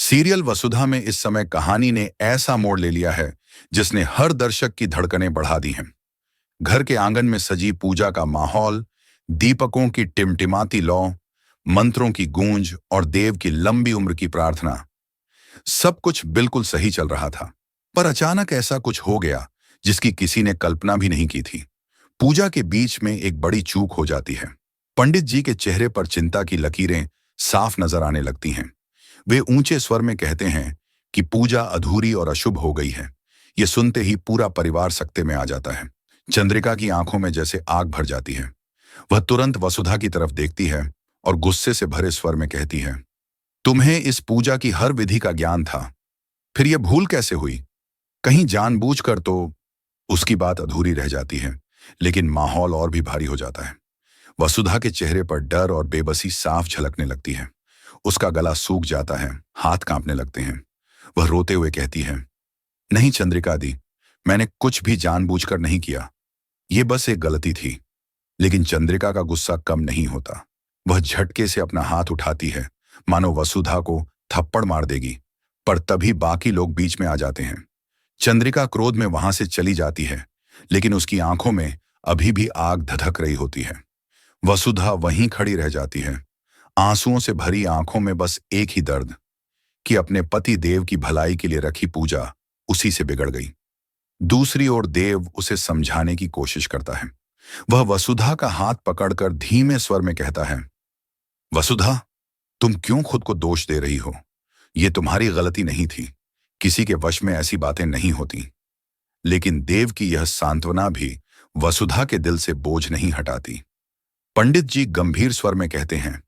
Serial वसुधा में इस समय कहानी ने ऐसा मोड़ ले लिया है जिसने हर दर्शक की धड़कनें बढ़ा दी हैं। घर के आंगन में सजी पूजा का माहौल, दीपकों की टिमटिमाती लौ, मंत्रों की गूंज और देव की लंबी उम्र की प्रार्थना, सब कुछ बिल्कुल सही चल रहा था। पर अचानक ऐसा कुछ हो गया जिसकी किसी ने कल्पना भी नहीं की थी। पूजा के बीच में एक बड़ी चूक हो जाती है। पंडित जी के चेहरे पर चिंता की लकीरें साफ नजर आने लगती हैं। वे ऊंचे स्वर में कहते हैं कि पूजा अधूरी और अशुभ हो गई है। ये सुनते ही पूरा परिवार सकते में आ जाता है। चंद्रिका की आंखों में जैसे आग भर जाती है। वह तुरंत वसुधा की तरफ देखती है और गुस्से से भरे स्वर में कहती है, तुम्हें इस पूजा की हर विधि का ज्ञान था, फिर यह भूल कैसे हुई? कहीं जानबूझकर तो? उसकी बात अधूरी रह जाती है, लेकिन माहौल और भी भारी हो जाता है। वसुधा के चेहरे पर डर और बेबसी साफ झलकने लगती है। उसका गला सूख जाता है, हाथ कांपने लगते हैं। वह रोते हुए कहती है, नहीं चंद्रिका दी, मैंने कुछ भी जानबूझकर नहीं किया। ये बस एक गलती थी। लेकिन चंद्रिका का गुस्सा कम नहीं होता। वह झटके से अपना हाथ उठाती है, मानो वसुधा को थप्पड़ मार देगी। पर तभी बाकी लोग बीच में आ जाते हैं। चंद्रिका क्रोध में वहां से चली जाती है, लेकिन उसकी आंखों में अभी भी आग धधक रही होती है। वसुधा वहीं खड़ी रह जाती है, आंसुओं से भरी आंखों में बस एक ही दर्द कि अपने पति देव की भलाई के लिए रखी पूजा उसी से बिगड़ गई। दूसरी ओर देव उसे समझाने की कोशिश करता है। वह वसुधा का हाथ पकड़कर धीमे स्वर में कहता है, वसुधा, तुम क्यों खुद को दोष दे रही हो? यह तुम्हारी गलती नहीं थी। किसी के वश में ऐसी बातें नहीं होती। लेकिन देव की यह सांत्वना भी वसुधा के दिल से बोझ नहीं हटाती। पंडित जी गंभीर स्वर में कहते हैं,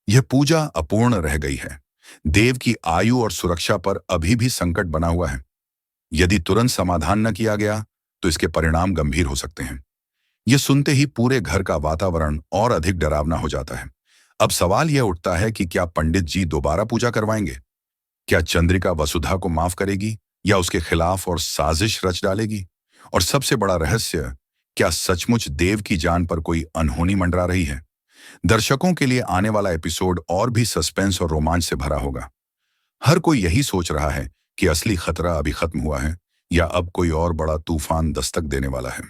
यह पूजा अपूर्ण रह गई है। देव की आयु और सुरक्षा पर अभी भी संकट बना हुआ है। यदि तुरंत समाधान न किया गया तो इसके परिणाम गंभीर हो सकते हैं। यह सुनते ही पूरे घर का वातावरण और अधिक डरावना हो जाता है। अब सवाल यह उठता है कि क्या पंडित जी दोबारा पूजा करवाएंगे? क्या चंद्रिका वसुधा को माफ करेगी या उसके खिलाफ और साजिश रच डालेगी? और सबसे बड़ा रहस्य, क्या सचमुच देव की जान पर कोई अनहोनी मंडरा रही है? दर्शकों के लिए आने वाला एपिसोड और भी सस्पेंस और रोमांच से भरा होगा। हर कोई यही सोच रहा है कि असली खतरा अभी खत्म हुआ है या अब कोई और बड़ा तूफान दस्तक देने वाला है।